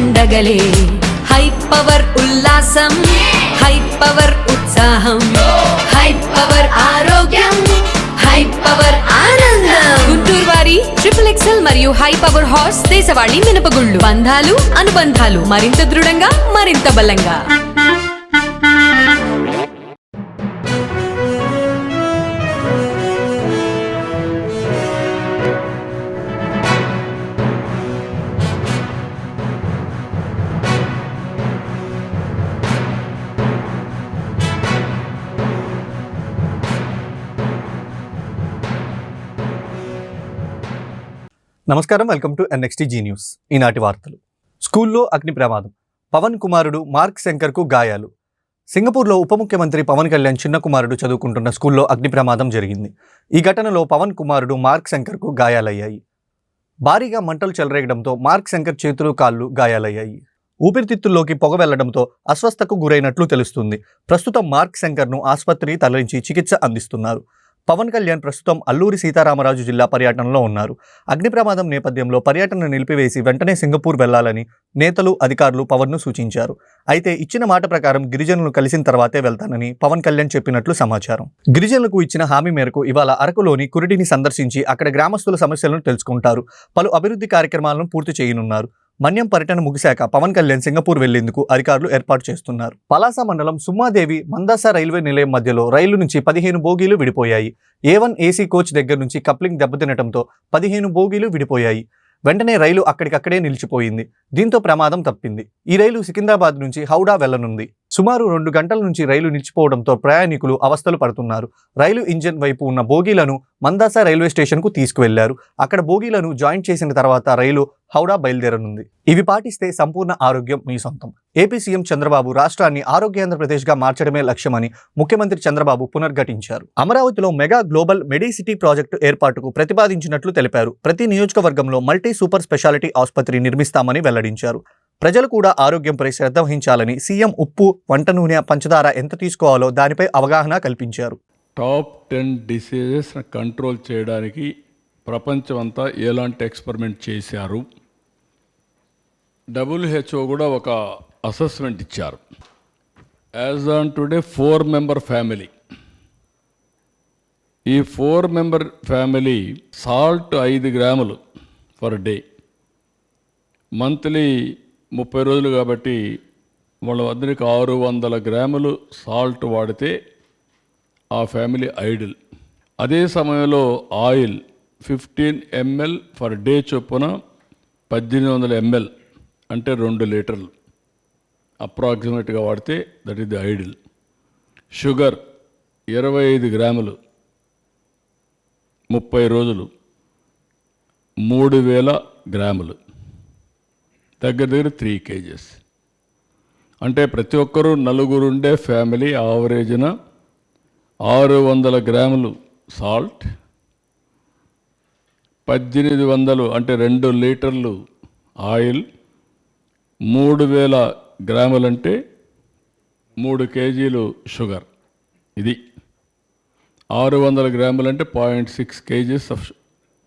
పండగలే. High power ఉల్లాసం, high power ఉత్సాహం, high power ఆరోగ్యం, హై పవర్ ఆనందం. గుంటూరు వారి XXL మరియు హై పవర్ హార్స్ దేశవాళీ మినపగుళ్ళు. బంధాలు అనుబంధాలు మరింత దృఢంగా, మరింత బలంగా. నమస్కారం, వెల్కమ్ టు NXTG న్యూస్. ఈనాటి వార్తలు. స్కూల్లో అగ్ని ప్రమాదం, పవన్ కుమారుడు మార్క్ శంకర్కు గాయాలు. సింగపూర్లో ఉప ముఖ్యమంత్రి పవన్ కళ్యాణ్ చిన్న కుమారుడు చదువుకుంటున్న స్కూల్లో అగ్ని ప్రమాదం జరిగింది. ఈ ఘటనలో పవన్ కుమారుడు మార్క్ శంకర్కు గాయాలయ్యాయి. భారీగా మంటలు చెలరేగడంతో మార్క్ శంకర్ చేతులు, కాళ్ళు గాయాలయ్యాయి. ఊపిరితిత్తుల్లోకి పొగ వెళ్లడంతో అస్వస్థకు గురైనట్లు తెలుస్తుంది. ప్రస్తుతం మార్క్ శంకర్ను ఆసుపత్రికి తరలించి చికిత్స అందిస్తున్నారు. పవన్ కళ్యాణ్ ప్రస్తుతం అల్లూరి సీతారామరాజు జిల్లా పర్యటనలో ఉన్నారు. అగ్ని ప్రమాదం నేపథ్యంలో పర్యటన నిలిపివేసి వెంటనే సింగపూర్ వెళ్లాలని నేతలు, అధికారులు పవన్ను సూచించారు. అయితే ఇచ్చిన మాట ప్రకారం గిరిజనులు కలిసిన తర్వాతే వెళ్తానని పవన్ కళ్యాణ్ చెప్పినట్లు సమాచారం. గిరిజనులకు ఇచ్చిన హామీ మేరకు ఇవాళ అరకులోని కురిటిని సందర్శించి అక్కడ గ్రామస్తుల సమస్యలను తెలుసుకుంటారు. పలు అభివృద్ధి కార్యక్రమాలను పూర్తి చేయనున్నారు. మన్యం పర్యటన ముగిశాక పవన్ కళ్యాణ్ సింగపూర్ వెళ్లేందుకు అధికారులు ఏర్పాటు చేస్తున్నారు. పలాస మండలం సుమ్మాదేవి మందాస రైల్వే నిలయం మధ్యలో రైలు నుంచి 15 బోగీలు విడిపోయాయి. A1 AC కోచ్ దగ్గర నుంచి కప్లింగ్ దెబ్బతినటంతో 15 బోగీలు విడిపోయాయి. వెంటనే రైలు అక్కడికక్కడే నిలిచిపోయింది. దీంతో ప్రమాదం తప్పింది. ఈ రైలు సికింద్రాబాద్ నుంచి హౌడా వెళ్లనుంది. సుమారు 2 గంటల నుంచి రైలు నిలిచిపోవడంతో ప్రయాణికులు అవస్థలు పడుతున్నారు. రైలు ఇంజిన్ వైపు ఉన్న బోగీలను మందాస రైల్వే స్టేషన్కు తీసుకువెళ్లారు. అక్కడ బోగీలను జాయింట్ చేసిన తర్వాత రైలు హౌడా బయలుదేరనుంది. ఇవి పాటిస్తే సంపూర్ణ ఆరోగ్యం మీ సొంతం. ఏపీ సీఎం చంద్రబాబు రాష్ట్రాన్ని ఆరోగ్యాంధ్రప్రదేశ్గా మార్చడమే లక్ష్యమని ముఖ్యమంత్రి చంద్రబాబు పునర్ఘటించారు. అమరావతిలో మెగా గ్లోబల్ మెడిసిటీ ప్రాజెక్టు ఏర్పాటుకు ప్రతిపాదించినట్లు తెలిపారు. ప్రతి నియోజకవర్గంలో మల్టీ సూపర్ స్పెషాలిటీ ఆసుపత్రి నిర్మిస్తామని వెల్లడించారు. ప్రజలు కూడా ఆరోగ్యంపై శ్రద్ధ వహించాలని సీఎం ఉప్పు, వంట నూనె, పంచదార ఎంత తీసుకోవాలో దానిపై అవగాహన కల్పించారు. టాప్ 10 డిసీజెస్ కంట్రోల్ చేయడానికి ప్రపంచం అంతా ఎలాంటి ఎక్స్పెరిమెంట్ చేశారు. WHO కూడా ఒక అసెస్మెంట్ ఇచ్చారు. As on today 4 member family. ఈ 4 మెంబర్ ఫ్యామిలీ సాల్ట్ 5 గ్రాములు పర్ డే, మంత్లీ 30 రోజులు కాబట్టి వాళ్ళ వద్దరికి 600 గ్రాములు సాల్ట్ వాడితే ఆ ఫ్యామిలీ ఐడిల్. అదే సమయంలో ఆయిల్ 15 ml పర్ డే చొప్పున 1800 ml అంటే 2 లీటర్లు అప్రాక్సిమేట్గా వాడితే that is the ideal. Sugar 25 గ్రాములు 30 రోజులు 3000 గ్రాములు, దగ్గర 3 kgs. అంటే ప్రతి ఒక్కరూ నలుగురుండే ఫ్యామిలీ యావరేజ్న 600 గ్రాములు సాల్ట్, 1800 అంటే 2 లీటర్లు ఆయిల్, 3000 గ్రాములు అంటే 3 కేజీలు షుగర్. ఇది 600 గ్రాములు అంటే 0.6 kgs ఆఫ్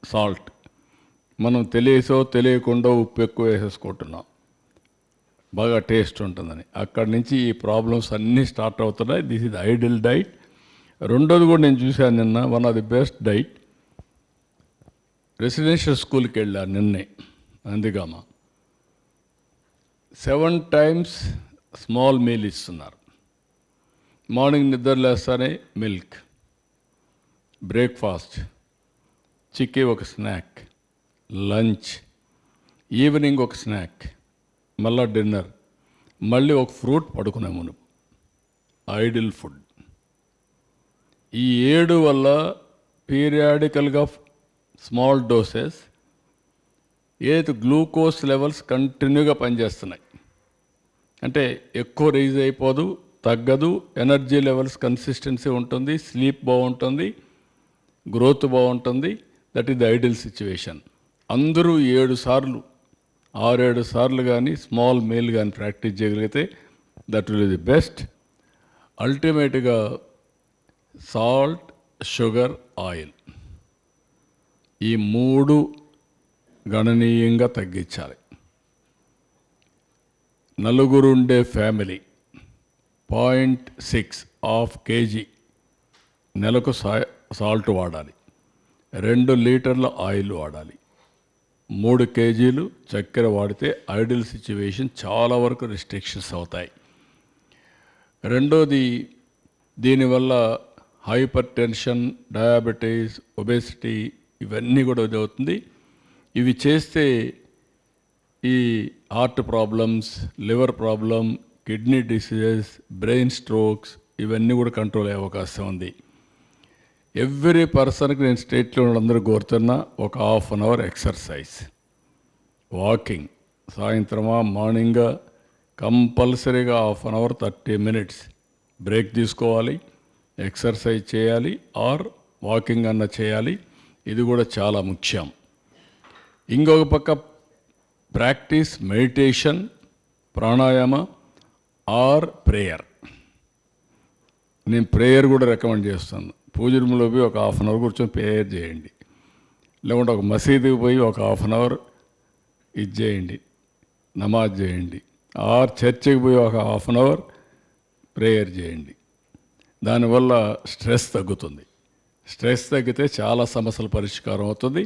సాల్ట్. మనం తెలియసో తెలియకుండా ఉప్పు ఎక్కువ వేసేసుకుంటున్నాం, బాగా టేస్ట్ ఉంటుందని. అక్కడి నుంచి ఈ ప్రాబ్లమ్స్ అన్నీ స్టార్ట్ అవుతున్నాయి. This is ideal diet. రెండోది కూడా నేను చూశాను నిన్న, one of the best diet. Residential స్కూల్కి వెళ్ళాను నిన్నే, అందుకమ్మ 7 times స్మాల్ మీల్ ఇస్తున్నారు. మార్నింగ్ నిద్ర లేస్తానే మిల్క్, బ్రేక్ఫాస్ట్, చిక్కీ ఒక స్నాక్, లంచ్, ఈవినింగ్ ఒక స్నాక్, మళ్ళీ డిన్నర్, మళ్ళీ ఒక ఫ్రూట్ పడుకునే మునుపు. Ideal food. ఈ 7 వల్ల పీరియాడికల్గా స్మాల్ డోసెస్ ఏది గ్లూకోజ్ లెవెల్స్ కంటిన్యూగా పనిచేస్తున్నాయి. అంటే ఎక్కువ రైజ్ అయిపోదు, తగ్గదు, ఎనర్జీ లెవెల్స్ కన్సిస్టెన్సీ ఉంటుంది, స్లీప్ బాగుంటుంది, గ్రోత్ బాగుంటుంది. That is the ideal situation. అందరూ 7 సార్లు 6-7 సార్లు కానీ స్మాల్ మీల్ కానీ ప్రాక్టీస్ చేయగలిగితే that will be the best. అల్టిమేట్గా సాల్ట్, షుగర్, ఆయిల్ ఈ 3 గణనీయంగా తగ్గించాలి. నలుగురు ఉండే ఫ్యామిలీ 0.6 హాఫ్ కేజీ నెలకు సాల్ట్ వాడాలి, 2 లీటర్ల ఆయిల్ వాడాలి, 3 కేజీలు చక్కెర వాడితే ఐడియల్ సిచ్యువేషన్ చాలా వరకు రిస్ట్రిక్షన్స్ అవుతాయి. రెండోది, దీనివల్ల హైపర్ టెన్షన్, డయాబెటీస్, ఒబేసిటీ ఇవన్నీ కూడా అవుతుంది. ఇవి చేస్తే ఈ heart problems, liver problem, kidney diseases, brain strokes ఇవన్నీ కూడా కంట్రోల్ అయ్యే అవకాశం ఉంది. ఎవ్రీ పర్సన్కి నేను స్టేట్లో అందరూ కోరుతున్నా ఒక ½ అన్ అవర్ ఎక్సర్సైజ్, వాకింగ్, సాయంత్రమా మార్నింగా కంపల్సరీగా ½ అన్ అవర్ 30 minutes బ్రేక్ తీసుకోవాలి, ఎక్సర్సైజ్ చేయాలి ఆర్ వాకింగ్ అన్న చేయాలి. ఇది కూడా చాలా ముఖ్యం. ఇంకొక పక్క practice meditation, pranayama or prayer. నేను ప్రేయర్ కూడా రికమెండ్ చేస్తాను. పూజ రూమ్లో పోయి ఒక ½ అన్ అవర్ కూర్చొని ప్రేయర్ చేయండి, లేకుంటే ఒక మసీదుకి పోయి ఒక ½ అన్ అవర్ ఇది చేయండి, నమాజ్ చేయండి, ఆర్ చర్చికి పోయి ఒక ½ అన్ అవర్ ప్రేయర్ చేయండి. దానివల్ల స్ట్రెస్ తగ్గుతుంది. స్ట్రెస్ తగ్గితే చాలా సమస్యల పరిష్కారం అవుతుంది.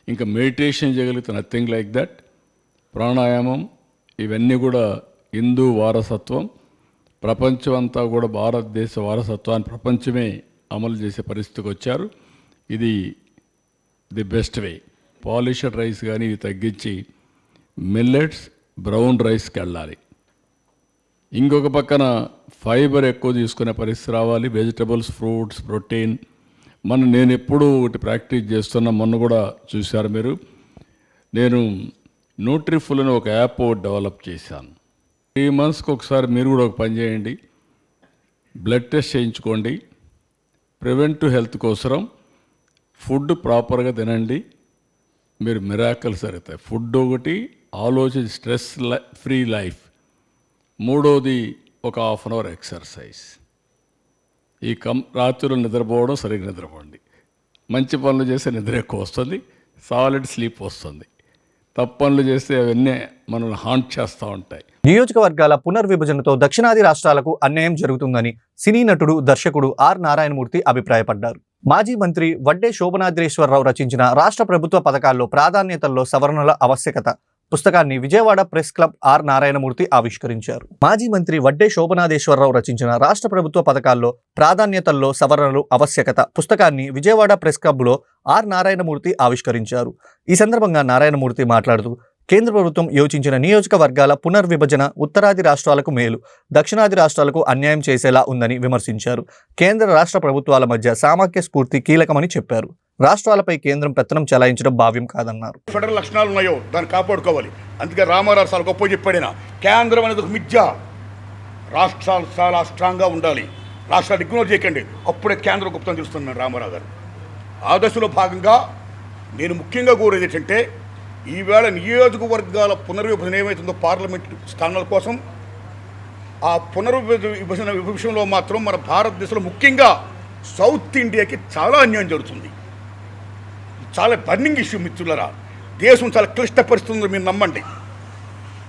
ఇంకా మెడిటేషన్ చేయగలిగితే నథింగ్ లైక్ దట్. ప్రాణాయామం ఇవన్నీ కూడా హిందూ వారసత్వం. ప్రపంచం అంతా కూడా భారతదేశ వారసత్వాన్ని ప్రపంచమే అమలు చేసే పరిస్థితికి వచ్చారు. ఇది the best way. Polished rice కానీ ఇవి తగ్గించి మిల్లెట్స్, బ్రౌన్ రైస్కి వెళ్ళాలి. ఇంకొక పక్కన ఫైబర్ ఎక్కువ తీసుకునే పరిస్థితి రావాలి. Vegetables, fruits, protein. నేను ఎప్పుడూ ఒకటి ప్రాక్టీస్ చేస్తున్నా, మొన్న కూడా చూశారు మీరు. నేను న్యూట్రిఫుల్ అని ఒక యాప్ డెవలప్ చేశాను. 3 monthsకి ఒకసారి మీరు కూడా ఒక పని చేయండి, బ్లడ్ టెస్ట్ చేయించుకోండి. ప్రివెంటివ్ హెల్త్ కోసం ఫుడ్ ప్రాపర్గా తినండి, మీరు మిరాకిల్స్ జరుగుతాయి. ఫుడ్ ఒకటి, ఆలోచించి స్ట్రెస్ ఫ్రీ లైఫ్. మూడోది ఒక ½ అన్ అవర్ ఎక్సర్సైజ్. ఈ రాత్రులు నిద్రపోవడం, సరిగ్గా నిద్రపోండి. మంచి పనులు చేస్తే నిద్ర ఎక్కువ వస్తుంది, సాలిడ్ స్లీప్ వస్తుంది. తప్పు పనులు చేస్తే అవన్నీ మనల్ని హాంట్ చేస్తూ ఉంటాయి. నియోజకవర్గాల పునర్విభజనతో దక్షిణాది రాష్ట్రాలకు అన్యాయం జరుగుతుందని సినీ నటుడు, దర్శకుడు ఆర్ నారాయణమూర్తి అభిప్రాయపడ్డారు. మాజీ మంత్రి వడ్డే శోభనాద్రేశ్వరరావు రచించిన రాష్ట్ర ప్రభుత్వ పథకాల్లో ప్రాధాన్యతల్లో సవరణల ఆవశ్యకత పుస్తకాన్ని Vijayawada press club R Narayanamurthy ఆవిష్కరించారు. మాజీ మంత్రి వడ్డే శోభనాద్రేశ్వరరావు రచించిన రాష్ట్ర ప్రభుత్వ పథకాల్లో ప్రాధాన్యతల్లో సవరణలు ఆవశ్యకత పుస్తకాన్ని విజయవాడ ప్రెస్ క్లబ్లో ఆర్ నారాయణమూర్తి ఆవిష్కరించారు. ఈ సందర్భంగా నారాయణమూర్తి మాట్లాడుతూ, కేంద్ర ప్రభుత్వం యోచించిన నియోజకవర్గాల పునర్విభజన ఉత్తరాది రాష్ట్రాలకు మేలు, దక్షిణాది రాష్ట్రాలకు అన్యాయం చేసేలా ఉందని విమర్శించారు. కేంద్ర రాష్ట్ర ప్రభుత్వాల మధ్య సామాఖ్య స్ఫూర్తి కీలకమని చెప్పారు. రాష్ట్రాలపై కేంద్రం పెత్తనం చెలాయించడం భావ్యం కాదన్నారు. ఫెడరల్ లక్షణాలు ఉన్నాయో దాన్ని కాపాడుకోవాలి. అందుకే రామారావు చాలా గొప్ప చెప్పాడిన, కేంద్రం అనేది ఒక మిథ్య, రాష్ట్రాలు చాలా స్ట్రాంగ్గా ఉండాలి, రాష్ట్రాలు ఇగ్నోర్ చేయకండి, అప్పుడే కేంద్రం గొప్పతనం తెలుస్తున్నాను రామారావు గారు. ఆ దశలో భాగంగా నేను ముఖ్యంగా కోరేది ఏంటంటే, ఈవేళ నియోజకవర్గాల పునర్విభజన ఏమవుతుందో పార్లమెంట్ స్థానాల కోసం, ఆ పునర్విభజన విషయంలో మాత్రం మన భారతదేశంలో ముఖ్యంగా సౌత్ ఇండియాకి చాలా అన్యాయం జరుగుతుంది. చాలా బర్నింగ్ ఇష్యూ మిత్రులరా. దేశం చాలా క్లిష్ట పరిస్థితులు మీరు నమ్మండి.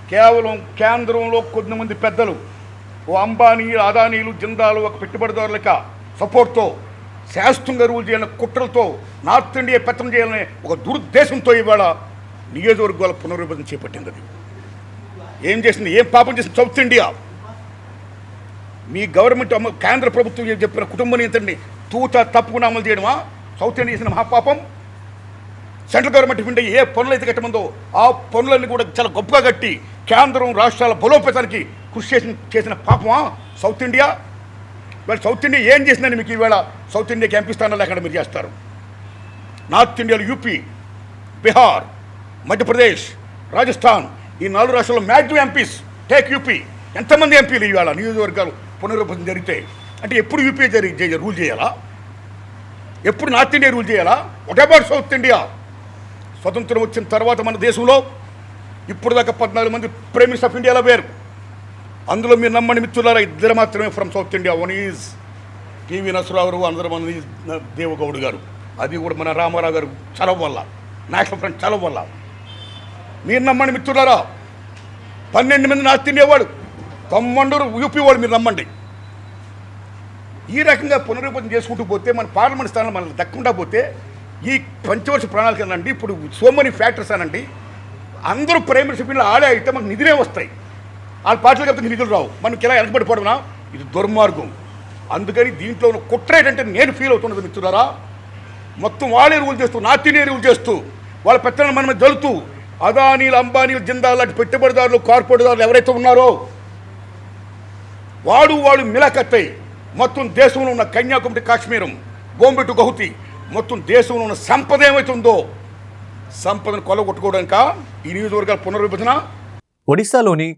కేవలం కేంద్రంలో కొద్దిమంది పెద్దలు, ఓ అంబానీ, అదానీలు, జిందాలు, ఒక పెట్టుబడిదారులక సపోర్ట్తో శాస్త్రంగా రూల్ చేయాలని కుట్రలతో నార్త్ ఇండియా పెత్తనం చేయాలనే ఒక దురుద్దేశంతో ఇవాళ నియోజకవర్గాల పునర్విభజన చేపట్టింది. అది ఏం చేసింది, ఏం పాపం చేసింది సౌత్ ఇండియా? మీ గవర్నమెంట్ కేంద్ర ప్రభుత్వం చెప్పిన కుటుంబ నియంత్రణని తూచా తప్పకుండా అమలు చేయడమా సౌత్ ఇండియా చేసిన మహాపాపం? సెంట్రల్ గవర్నమెంట్ ఆఫ్ ఇండియా ఏ పనులు అయితే కట్టమందో ఆ పనులన్నీ కూడా చాలా గొప్పగా కట్టి కేంద్రం రాష్ట్రాల బలోపేతానికి కృషి చేసిన పాపమా సౌత్ ఇండియా? ఇవాళ సౌత్ ఇండియా ఏం చేసిందని మీకు ఈవేళ సౌత్ ఇండియాకి ఎంపీ స్థానాలు ఎక్కడ మీరు చేస్తారు? నార్త్ ఇండియాలో యూపీ, బీహార్, మధ్యప్రదేశ్, రాజస్థాన్, ఈ 4 రాష్ట్రాల్లో మ్యాక్సిమం ఎంపీస్. టేక్ యూపీ, ఎంతమంది ఎంపీలు ఇవాళ నియోజకవర్గాలు పునర్విభజన జరిగితే? అంటే ఎప్పుడు యూపీ రూల్ చేయాలా? ఎప్పుడు నార్త్ ఇండియా రూల్ చేయాలా? What about south India? స్వతంత్రం వచ్చిన తర్వాత మన దేశంలో ఇప్పుడు దాకా 14 మంది ప్రైమ్ మినిస్టర్ ఆఫ్ ఇండియాలో వేరు. అందులో మీరు నమ్మని మిత్రులారా, 2 మాత్రమే from south India. One is TV Narasarao, అందరూ మంది దేవగౌడ్ గారు. అది కూడా మన రామారావు గారు చలవ వల్ల, నేషనల్ ఫ్రంట్ చలవ వల్ల. మీరు నమ్మని మిత్రులారా, 12 మంది నాస్తి తినేవాడు తమ్మండూరు యూపీ వాడు మీరు నమ్మండి. ఈ రకంగా పునరుద్ధరణ చేసుకుంటూ పోతే మన పార్లమెంట్ స్థానంలో మనల్ని దక్కకుండా పోతే ఈ పంచవర్ష ప్రణాళిక అనండి, ఇప్పుడు సో మెనీ ఫ్యాక్టర్స్ అనండి, అందరూ ప్రైమరీ సెక్రటరీలో ఆడే అయితే మనకు నిధులే వస్తాయి. వాళ్ళ పార్టీలు కాబట్టి నిధులు రావు, మనకి ఎలా వెనకబడిపోవడం ఇది దుర్మార్గం. అందుకని దీంట్లో ఉన్న కుట్ర ఏంటంటే నేను ఫీల్ అవుతున్నది మిత్రులారా, మొత్తం వాళ్ళే రూల్ చేస్తూ నార్తీనే రూల్ చేస్తూ వాళ్ళ పెత్తనం మన మీద జలుతూ అదానీలు అంబానీలు జిందాల్ లాంటి పెట్టుబడిదారులు కార్పొరేట్దారులు ఎవరైతే ఉన్నారో వాళ్ళు మిలకత్తై మొత్తం దేశంలో ఉన్న కన్యాకుమారి కాశ్మీరం బొంబే టు గౌహతి మొత్తం దేశంలో ఉన్న సంపద ఏమవుతుందో సంపదను కొల్లగొట్టుకోవడానిక ఈ నియోజకవర్గాల పునర్విభజన. ఒడిశాలోని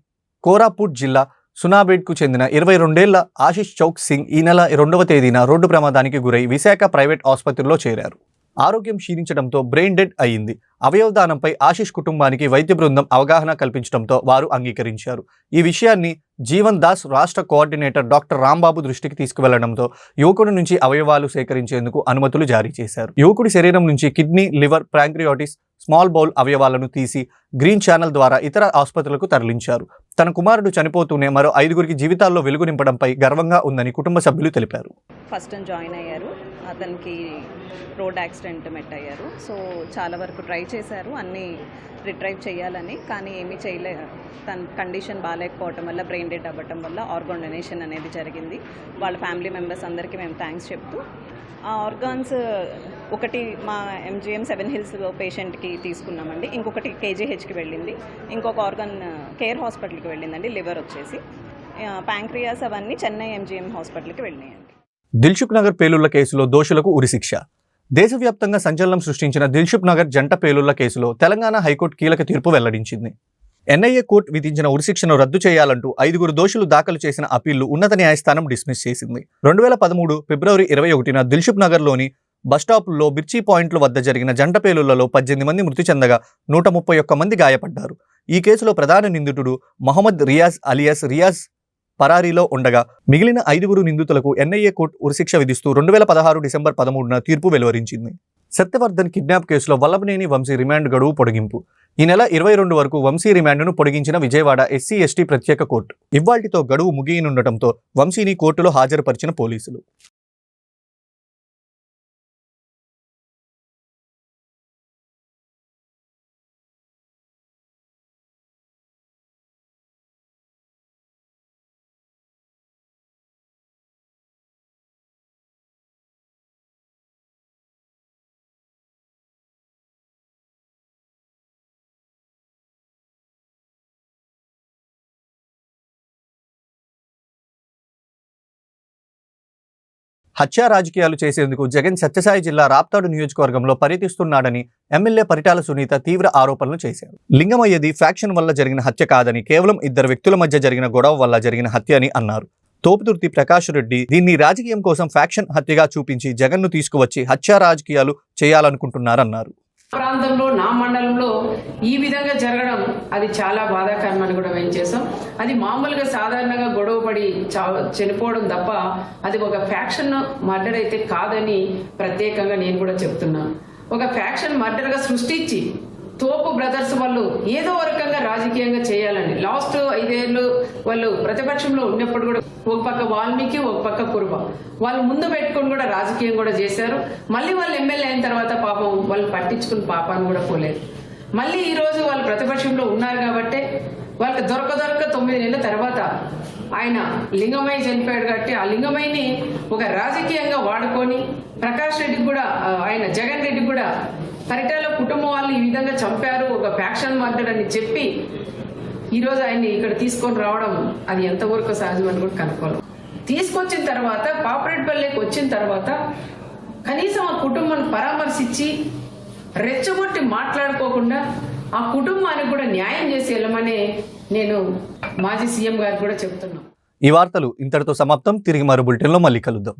కోరాపుట్ జిల్లా సునాబేడ్కు చెందిన 22 ఏళ్ల ఆశిష్ చౌక్ సింగ్ ఈ నెల 2వ తేదీన రోడ్డు ప్రమాదానికి గురై విశాఖ ప్రైవేట్ ఆసుపత్రిలో చేరారు. ఆరోగ్యం క్షీణించడంతో బ్రెయిన్ డెడ్ అయ్యింది. అవయవదానంపై ఆశిష్ కుటుంబానికి వైద్య బృందం అవగాహన కల్పించడంతో వారు అంగీకరించారు. ఈ విషయాన్ని జీవన్ దాస్ రాష్ట్ర కోఆర్డినేటర్ డాక్టర్ రాంబాబు దృష్టికి తీసుకువెళ్లడంతో యువకుడి నుంచి అవయవాలు సేకరించేందుకు అనుమతులు జారీ చేశారు. యువకుడి శరీరం నుంచి కిడ్నీ, లివర్, ప్యాంక్రియాటిస్, స్మాల్ బౌల్ అవయవాలను తీసి గ్రీన్ ఛానల్ ద్వారా ఇతర ఆసుపత్రులకు తరలించారు. తన కుమారుడు చనిపోతూనే మరో 5గురికి జీవితాల్లో వెలుగు నింపడంపై గర్వంగా ఉందని కుటుంబ సభ్యులు తెలిపారు. ఫస్ట్ జాయిన్ అయ్యారు, అతనికి రోడ్ యాక్సిడెంట్ అయ్యారు. సో చాలా వరకు ట్రై చేశారు అన్నీ రిట్రైవ్ చేయాలని, కానీ ఏమీ చేయలేదు. తన కండిషన్ బాగాలేకపోవటం వల్ల, బ్రెయిన్ డెడ్ అవ్వటం వల్ల ఆర్గాన్ డొనేషన్ అనేది జరిగింది. వాళ్ళ ఫ్యామిలీ మెంబర్స్ అందరికీ మేము థ్యాంక్స్ చెప్తూ ఆ ఆర్గాన్స్ ఒకటి మా MGM 7 Hills పేషెంట్కి తీసుకున్నామండి, ఇంకొకటి KGHకి వెళ్ళింది, ఇంకొక ఆర్గాన్ కేర్ హాస్పిటల్కి వెళ్ళిందండి. లివర్ వచ్చేసి, ప్యాంక్రియాస్ అవన్నీ చెన్నై MGM హాస్పిటల్కి వెళ్ళినాయండి. దిల్సుఖ్ నగర్ పేలుళ్ల కేసులో దోషులకు ఉరిశిక్ష. దేశవ్యాప్తంగా సంచలనం సృష్టించిన దిల్సుఖ్ నగర్ జంట పేలుళ్ల కేసులో తెలంగాణ హైకోర్టు కీలక తీర్పు వెల్లడించింది. NIA కోర్టు విధించిన ఉరిశిక్షను రద్దు చేయాలంటూ 5గురు దోషులు దాఖలు చేసిన అప్పీళ్లు ఉన్నత న్యాయస్థానం డిస్మిస్ చేసింది. 2013 ఫిబ్రవరి 21న దిల్సుఖ్ నగర్లోని బస్టాప్లో మిర్చి పాయింట్ల వద్ద జరిగిన జంట పేలుళ్లలో 18 మంది మృతి చెందగా 131 మంది గాయపడ్డారు. ఈ కేసులో ప్రధాన నిందితుడు మహమ్మద్ రియాజ్ అలియాస్ రియాజ్ పరారీలో ఉండగా మిగిలిన 5గురు నిందితులకు NIA కోర్టు ఉరిశిక్ష విధిస్తూ 2016 డిసెంబర్ 13న తీర్పు వెలువరించింది. సత్యవర్ధన్ కిడ్నాప్ కేసులో వల్లభనేని వంశీ రిమాండ్ గడువు పొడిగింపు. ఈ నెల 22 వరకు వంశీ రిమాండ్ను పొడిగించిన విజయవాడ SC/ST ప్రత్యేక కోర్టు ఇవాళ్టితో గడువు ముగియనుండటంతో వంశీని కోర్టులో హాజరుపరిచిన పోలీసులు. హత్యా రాజకీయాలు చేసేందుకు జగన్ సత్యసాయి జిల్లా రాప్తాడు నియోజకవర్గంలో పర్యటిస్తున్నాడని ఎమ్మెల్యే పరిటాల సునీత తీవ్ర ఆరోపణలు చేశారు. లింగమయ్యది ఫ్యాక్షన్ వల్ల జరిగిన హత్య కాదని, కేవలం 2 వ్యక్తుల మధ్య జరిగిన గొడవ వల్ల జరిగిన హత్య అని అన్నారు. తోపుదుర్తి ప్రకాష్ రెడ్డి దీన్ని రాజకీయం కోసం ఫ్యాక్షన్ హత్యగా చూపించి జగన్ను తీసుకువచ్చి హత్యా రాజకీయాలు చేయాలనుకుంటున్నారన్నారు. ప్రాంతంలో నా మండలంలో ఈ విధంగా జరగడం అది చాలా బాధాకరమని కూడా మేము చేసాం. అది మామూలుగా సాధారణంగా గొడవపడి చనిపోవడం తప్ప అది ఒక ఫ్యాక్షన్ మర్డర్ అయితే కాదని ప్రత్యేకంగా నేను కూడా చెప్తున్నాను. ఒక ఫ్యాక్షన్ మర్డర్గా సృష్టించి తోపు బ్రదర్స్ వాళ్ళు ఏదో రకంగా రాజకీయంగా చేయాలని లాస్ట్ 5 ఏళ్ళు వాళ్ళు ప్రతిపక్షంలో ఉన్నప్పుడు కూడా ఒక పక్క వాల్మీకి ఒక పక్క కురుబ వాళ్ళు ముందు పెట్టుకుని కూడా రాజకీయం కూడా చేశారు. మళ్ళీ వాళ్ళు ఎమ్మెల్యే అయిన తర్వాత పాపం వాళ్ళు పట్టించుకుని పాపాన్ని కూడా పోలేదు. మళ్ళీ ఈ రోజు వాళ్ళు ప్రతిపక్షంలో ఉన్నారు కాబట్టి వాళ్ళకి దొరక 9 నెలల తర్వాత ఆయన లింగమయ్య చనిపోయాడు కాబట్టి ఆ లింగమయ్యని ఒక రాజకీయంగా వాడుకొని ప్రకాష్ రెడ్డికి కూడా ఆయన జగన్ రెడ్డి కూడా పరిటాల కుటుంబం వాళ్ళు ఈ విధంగా చంపారు, ఒక ఫ్యాక్షన్ మర్డర్ అని చెప్పి ఈరోజు ఆయన్ని ఇక్కడ తీసుకొని రావడం అది ఎంతవరకు సహజమని కూడా కనుక్కోవాలి. తీసుకొచ్చిన తర్వాత పాపరేట్పల్లికి వచ్చిన తర్వాత కనీసం ఆ కుటుంబాన్ని పరామర్శించి రెచ్చగొట్టి మాట్లాడుకోకుండా ఆ కుటుంబానికి కూడా న్యాయం చేసి వెళ్ళమని నేను మాజీ సీఎం గారికి కూడా చెప్తున్నాను. ఈ వార్తలు ఇంతటితో సమాప్తం. తిరిగి మరో బులెటిన్లో మళ్ళీ కలుద్దాం.